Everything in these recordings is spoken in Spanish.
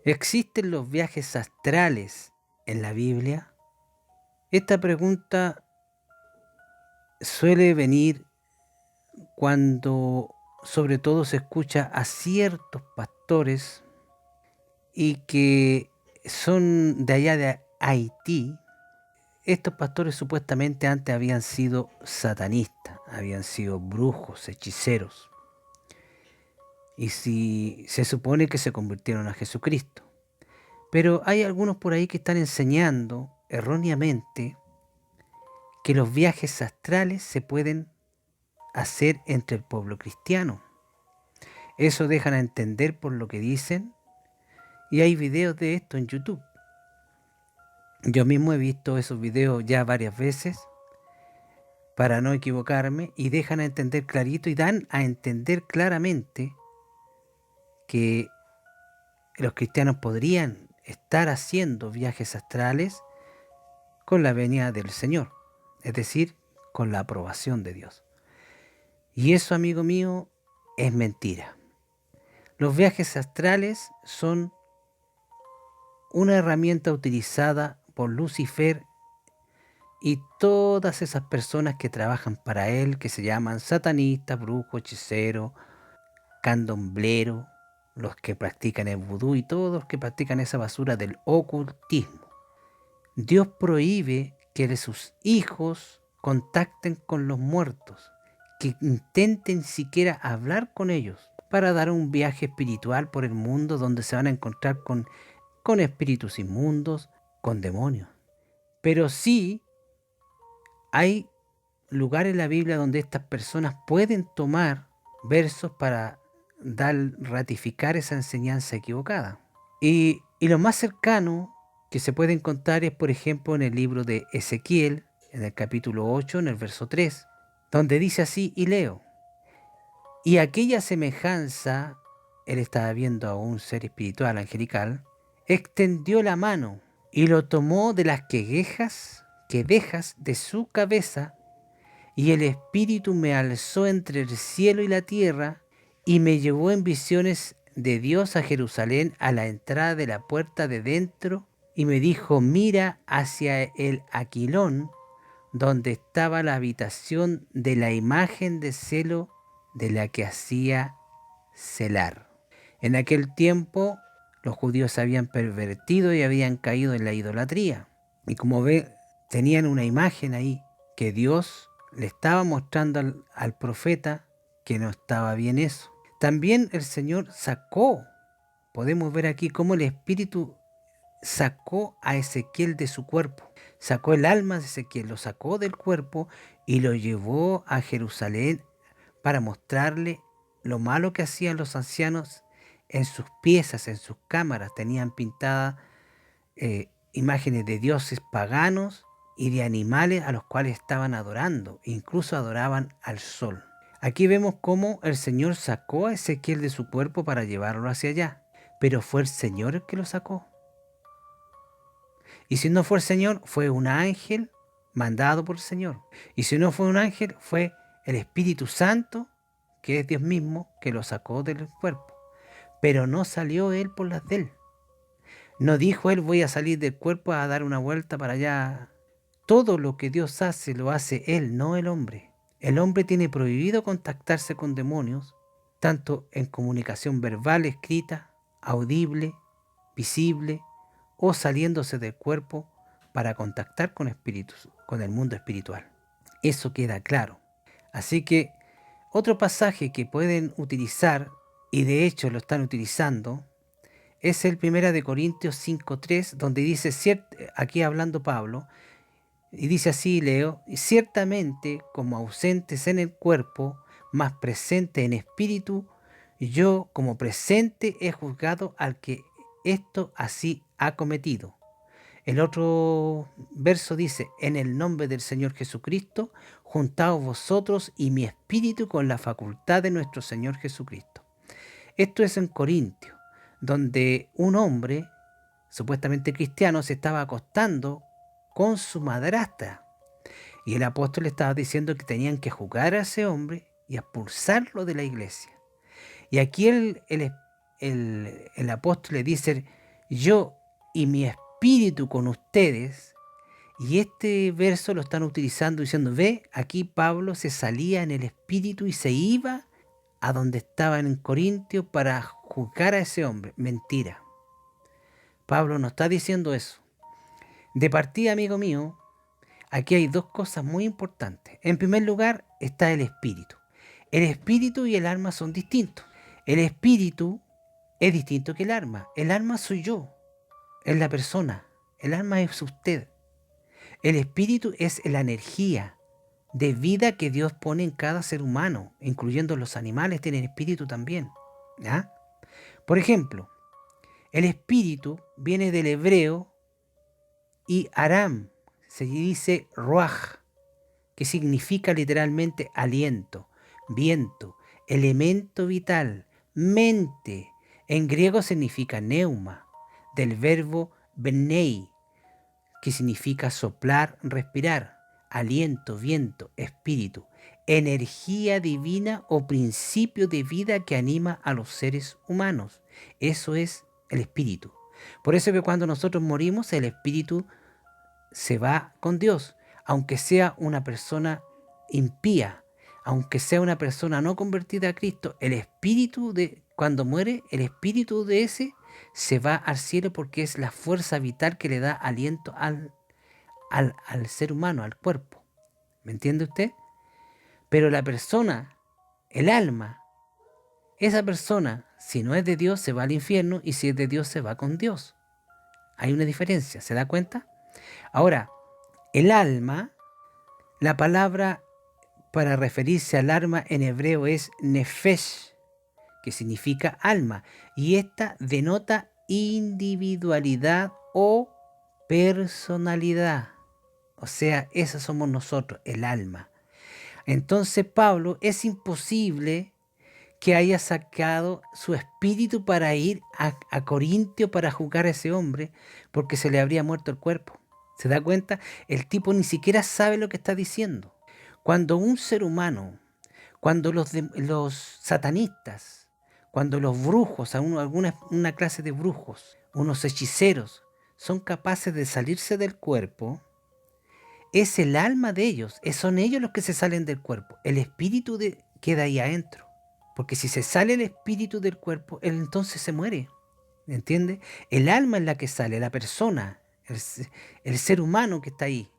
¿Existen los viajes astrales en la Biblia? Esta pregunta suele venir cuando sobre todo se escucha a ciertos pastores y que son de allá de Haití. Estos pastores supuestamente antes habían sido satanistas, habían sido brujos, hechiceros, y si se supone que se convirtieron a Jesucristo. Pero hay algunos por ahí que están enseñando erróneamente que los viajes astrales se pueden hacer entre el pueblo cristiano. Eso dejan a entender por lo que dicen, y hay videos de esto en YouTube. Yo mismo he visto esos videos ya varias veces para no equivocarme, y dejan a entender clarito y dan a entender claramente que los cristianos podrían estar haciendo viajes astrales con la venida del Señor, es decir, con la aprobación de Dios. Y eso, amigo mío, es mentira. Los viajes astrales son una herramienta utilizada por Lucifer y todas esas personas que trabajan para él, que se llaman satanistas, brujos, hechiceros, candombleros, los que practican el vudú y todos los que practican esa basura del ocultismo. Dios prohíbe que sus hijos contacten con los muertos, que intenten siquiera hablar con ellos, para dar un viaje espiritual por el mundo donde se van a encontrar con espíritus inmundos, con demonios. Pero sí hay lugares en la Biblia donde estas personas pueden tomar versos para ratificar esa enseñanza equivocada. Y lo más cercano que se puede encontrar es, por ejemplo, en el libro de Ezequiel, en el capítulo 8, en el verso 3, donde dice así, y leo: y aquella semejanza, él estaba viendo a un ser espiritual angelical, extendió la mano y lo tomó de las quejas de su cabeza, y el espíritu me alzó entre el cielo y la tierra, y me llevó en visiones de Dios a Jerusalén, a la entrada de la puerta de dentro, y me dijo: mira hacia el Aquilón, donde estaba la habitación de la imagen de celo de la que hacía celar. En aquel tiempo los judíos se habían pervertido y habían caído en la idolatría. Y como ve, tenían una imagen ahí que Dios le estaba mostrando al profeta que no estaba bien eso. También el Señor podemos ver aquí cómo el Espíritu sacó a Ezequiel de su cuerpo. Sacó el alma de Ezequiel, lo sacó del cuerpo y lo llevó a Jerusalén para mostrarle lo malo que hacían los ancianos en sus piezas, en sus cámaras. Tenían pintadas imágenes de dioses paganos y de animales a los cuales estaban adorando. Incluso adoraban al sol. Aquí vemos cómo el Señor sacó a Ezequiel de su cuerpo para llevarlo hacia allá. Pero fue el Señor el que lo sacó. Y si no fue el Señor, fue un ángel mandado por el Señor. Y si no fue un ángel, fue el Espíritu Santo, que es Dios mismo, que lo sacó del cuerpo. Pero no salió él por las de él. No dijo él: voy a salir del cuerpo a dar una vuelta para allá. Todo lo que Dios hace, lo hace él, no el hombre. El hombre tiene prohibido contactarse con demonios, tanto en comunicación verbal, escrita, audible, visible, o saliéndose del cuerpo para contactar con espíritus, con el mundo espiritual. Eso queda claro. Así que otro pasaje que pueden utilizar, y de hecho lo están utilizando, es el 1 de Corintios 5:3, donde dice, aquí hablando Pablo, y dice así, leo: ciertamente como ausentes en el cuerpo, mas presente en espíritu, yo como presente he juzgado al que esto así ha cometido. El otro verso dice: en el nombre del Señor Jesucristo, juntaos vosotros y mi espíritu con la facultad de nuestro Señor Jesucristo. Esto es en Corintios, donde un hombre, supuestamente cristiano, se estaba acostando con su madrastra. Y el apóstol le estaba diciendo que tenían que juzgar a ese hombre y expulsarlo de la iglesia. Y aquí el apóstol le dice: yo y mi espíritu con ustedes. Y este verso lo están utilizando diciendo, ve, aquí Pablo se salía en el espíritu y se iba a donde estaban en Corintio para juzgar a ese hombre. Mentira. Pablo no está diciendo eso. De partida, amigo mío, aquí hay dos cosas muy importantes. En primer lugar está el espíritu. El espíritu y el alma son distintos. El espíritu es distinto que el alma. El alma soy yo, es la persona. El alma es usted. El espíritu es la energía de vida que Dios pone en cada ser humano, incluyendo los animales, tienen espíritu también. ¿Ya? Por ejemplo, el espíritu viene del hebreo y aram, se dice ruach, que significa literalmente aliento, viento, elemento vital, mente. En griego significa neuma, del verbo benei, que significa soplar, respirar, aliento, viento, espíritu, energía divina o principio de vida que anima a los seres humanos. Eso es el espíritu. Por eso que cuando nosotros morimos, el espíritu se va con Dios, aunque sea una persona impía, aunque sea una persona no convertida a Cristo, el espíritu de cuando muere, el espíritu de ese se va al cielo porque es la fuerza vital que le da aliento al ser humano, al cuerpo. ¿Me entiende usted? Pero la persona, el alma, esa persona, si no es de Dios, se va al infierno y si es de Dios, se va con Dios. Hay una diferencia, ¿se da cuenta? Ahora, el alma, la palabra para referirse al alma en hebreo es nefesh, que significa alma, y esta denota individualidad o personalidad. O sea, esa somos nosotros, el alma. Entonces Pablo es imposible que haya sacado su espíritu para ir a Corintio para juzgar a ese hombre, porque se le habría muerto el cuerpo. ¿Se da cuenta? El tipo ni siquiera sabe lo que está diciendo. Cuando un ser humano, cuando los satanistas, cuando los brujos, una clase de brujos, unos hechiceros, son capaces de salirse del cuerpo, es el alma de ellos, son ellos los que se salen del cuerpo. El espíritu queda ahí adentro. Porque si se sale el espíritu del cuerpo, él entonces se muere. ¿Entiende? El alma es la que sale, la persona, el ser humano que está ahí.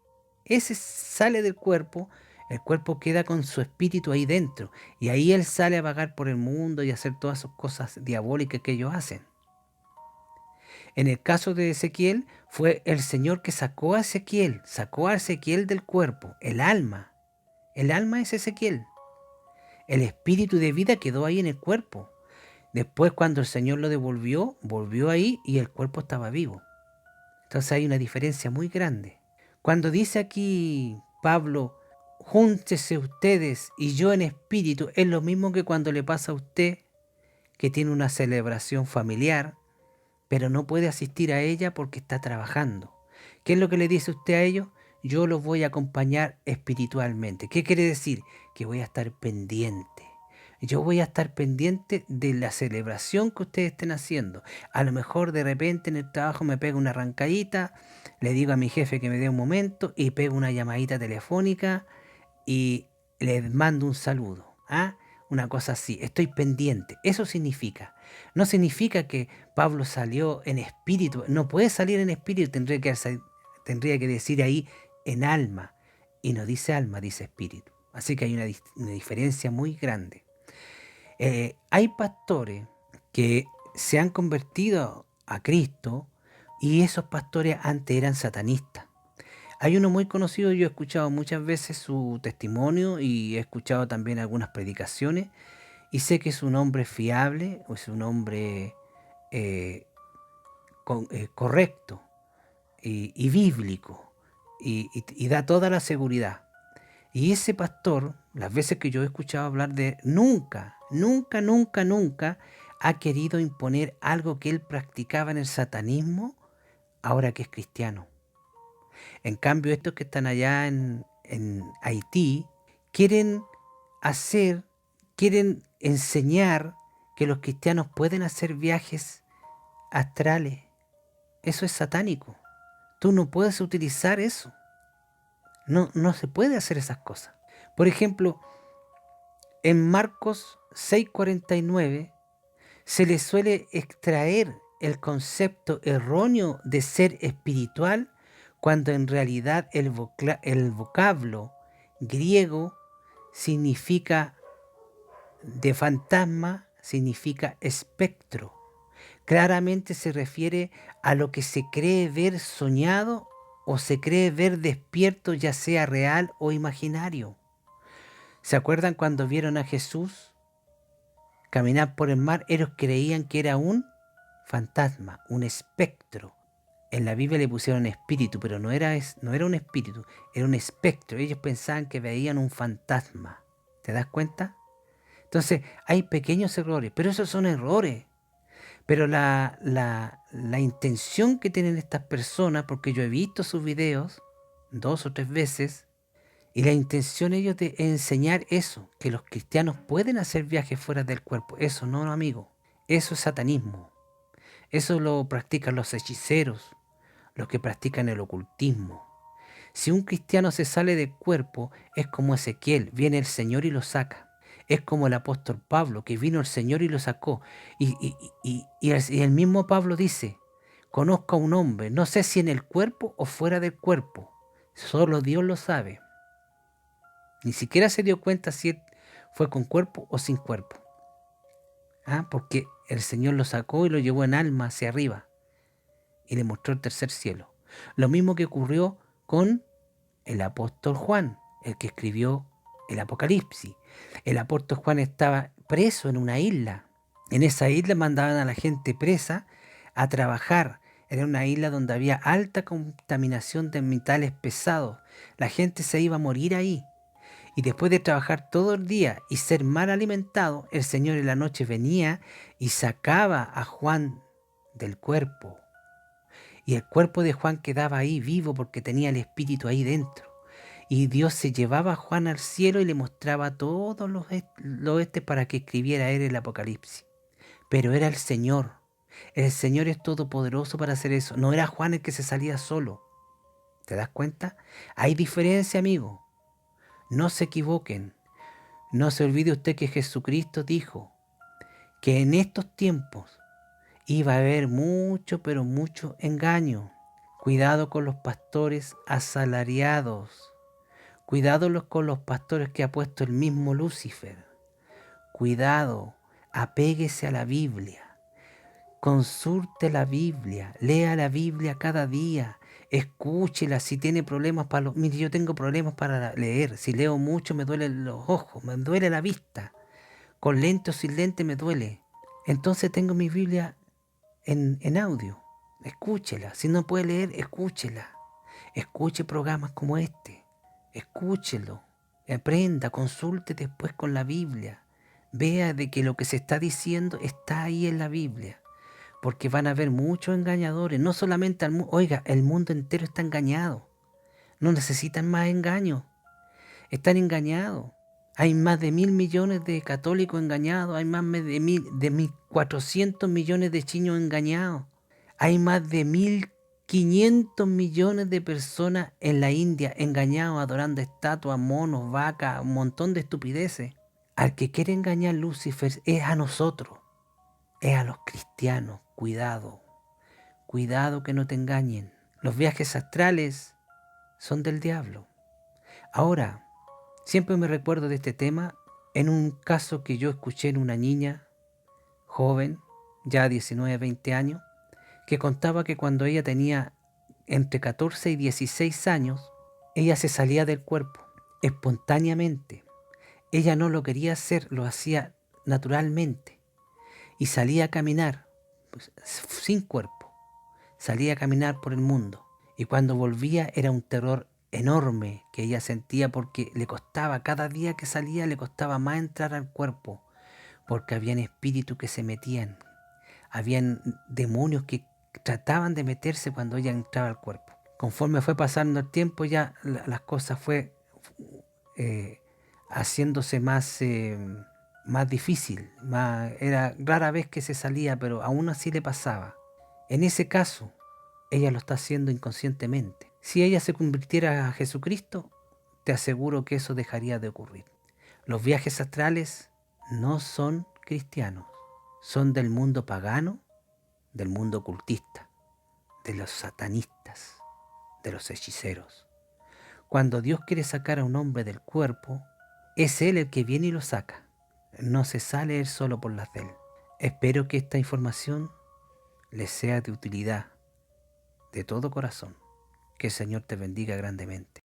Ese sale del cuerpo, el cuerpo queda con su espíritu ahí dentro. Y ahí él sale a vagar por el mundo y a hacer todas esas cosas diabólicas que ellos hacen. En el caso de Ezequiel, fue el Señor que sacó a Ezequiel del cuerpo, el alma. El alma es Ezequiel. El espíritu de vida quedó ahí en el cuerpo. Después, cuando el Señor lo devolvió, volvió ahí y el cuerpo estaba vivo. Entonces hay una diferencia muy grande. Cuando dice aquí Pablo, júntese ustedes y yo en espíritu, es lo mismo que cuando le pasa a usted que tiene una celebración familiar, pero no puede asistir a ella porque está trabajando. ¿Qué es lo que le dice usted a ellos? Yo los voy a acompañar espiritualmente. ¿Qué quiere decir? Que voy a estar pendiente. Yo voy a estar pendiente de la celebración que ustedes estén haciendo. A lo mejor de repente en el trabajo me pego una arrancadita, le digo a mi jefe que me dé un momento y pego una llamadita telefónica y les mando un saludo. ¿Ah? Una cosa así, estoy pendiente. Eso significa. No significa que Pablo salió en espíritu. No puede salir en espíritu, tendría que decir ahí en alma. Y no dice alma, dice espíritu. Así que hay una diferencia muy grande. Hay pastores que se han convertido a Cristo y esos pastores antes eran satanistas. Hay uno muy conocido, yo he escuchado muchas veces su testimonio y he escuchado también algunas predicaciones y sé que es un hombre fiable, o es un hombre eh, correcto y bíblico y da toda la seguridad. Y ese pastor, las veces que yo he escuchado hablar de él, nunca, nunca, nunca, nunca ha querido imponer algo que él practicaba en el satanismo ahora que es cristiano. En cambio, estos que están allá en Haití quieren quieren enseñar que los cristianos pueden hacer viajes astrales, eso es satánico. Tú no puedes utilizar eso. No se puede hacer esas cosas. Por ejemplo, en Marcos 6:49 se le suele extraer el concepto erróneo de ser espiritual cuando en realidad el vocablo griego significa de fantasma, significa espectro. Claramente se refiere a lo que se cree ver soñado o se cree ver despierto, ya sea real o imaginario. ¿Se acuerdan cuando vieron a Jesús caminar por el mar? Ellos creían que era un fantasma, un espectro. En la Biblia le pusieron espíritu, pero no era un espíritu, era un espectro. Ellos pensaban que veían un fantasma. ¿Te das cuenta? Entonces, hay pequeños errores, pero esos son errores. Pero la intención que tienen estas personas, porque yo he visto sus videos 2 o 3 veces, y la intención ellos de enseñar eso, que los cristianos pueden hacer viajes fuera del cuerpo. Eso no, amigo. Eso es satanismo. Eso lo practican los hechiceros, los que practican el ocultismo. Si un cristiano se sale del cuerpo, es como Ezequiel, viene el Señor y lo saca. Es como el apóstol Pablo, que vino el Señor y lo sacó. Y el mismo Pablo dice, conozco a un hombre, no sé si en el cuerpo o fuera del cuerpo. Solo Dios lo sabe. Ni siquiera se dio cuenta si fue con cuerpo o sin cuerpo. Porque el Señor lo sacó y lo llevó en alma hacia arriba y le mostró el tercer cielo. Lo mismo que ocurrió con el apóstol Juan, el que escribió el Apocalipsis. El apóstol Juan estaba preso en una isla. En esa isla mandaban a la gente presa a trabajar. Era una isla donde había alta contaminación de metales pesados. La gente se iba a morir ahí. Y después de trabajar todo el día y ser mal alimentado, el Señor en la noche venía y sacaba a Juan del cuerpo. Y el cuerpo de Juan quedaba ahí vivo porque tenía el espíritu ahí dentro. Y Dios se llevaba a Juan al cielo y le mostraba todos los para que escribiera él el Apocalipsis. Pero era el Señor. El Señor es todopoderoso para hacer eso. No era Juan el que se salía solo. ¿Te das cuenta? Hay diferencia, amigo. No se equivoquen. No se olvide usted que Jesucristo dijo que en estos tiempos iba a haber mucho, pero mucho engaño. Cuidado con los pastores asalariados. Cuidado con los pastores que ha puesto el mismo Lucifer. Cuidado, apéguese a la Biblia. Consulte la Biblia, lea la Biblia cada día, escúchela. Si tiene problemas mire, yo tengo problemas para leer. Si leo mucho me duelen los ojos, me duele la vista. Con lente o sin lente me duele. Entonces tengo mi Biblia en audio. Escúchela. Si no puede leer, escúchela. Escuche programas como este. Escúchelo. Aprenda, consulte después con la Biblia. Vea de que lo que se está diciendo está ahí en la Biblia. Porque van a haber muchos engañadores. No solamente oiga, el mundo entero está engañado. No necesitan más engaños. Están engañados. Hay más de 1.000 millones de católicos engañados. Hay más de 1.400 millones de chinos engañados. Hay más de 1.500 millones de personas en la India engañados, adorando estatuas, monos, vacas, un montón de estupideces. Al que quiere engañar Lucifer es a nosotros, es a los cristianos. Cuidado, cuidado que no te engañen. Los viajes astrales son del diablo. Ahora, siempre me recuerdo de este tema en un caso que yo escuché en una niña joven, ya 19, 20 años, que contaba que cuando ella tenía entre 14 y 16 años, ella se salía del cuerpo espontáneamente. Ella no lo quería hacer, lo hacía naturalmente. Y salía a caminar, pues, sin cuerpo. Salía a caminar por el mundo. Y cuando volvía era un terror enorme que ella sentía porque le costaba, cada día que salía le costaba más entrar al cuerpo. Porque habían espíritus que se metían. Habían demonios que trataban de meterse cuando ella entraba al cuerpo. Conforme fue pasando el tiempo ya las cosas fue haciéndose más difícil. Era rara vez que se salía, pero aún así le pasaba. En ese caso, ella lo está haciendo inconscientemente. Si ella se convirtiera a Jesucristo, te aseguro que eso dejaría de ocurrir. Los viajes astrales no son cristianos, son del mundo pagano, del mundo ocultista, de los satanistas, de los hechiceros. Cuando Dios quiere sacar a un hombre del cuerpo, es Él el que viene y lo saca. No se sale Él solo por las de Él. Espero que esta información les sea de utilidad de todo corazón. Que el Señor te bendiga grandemente.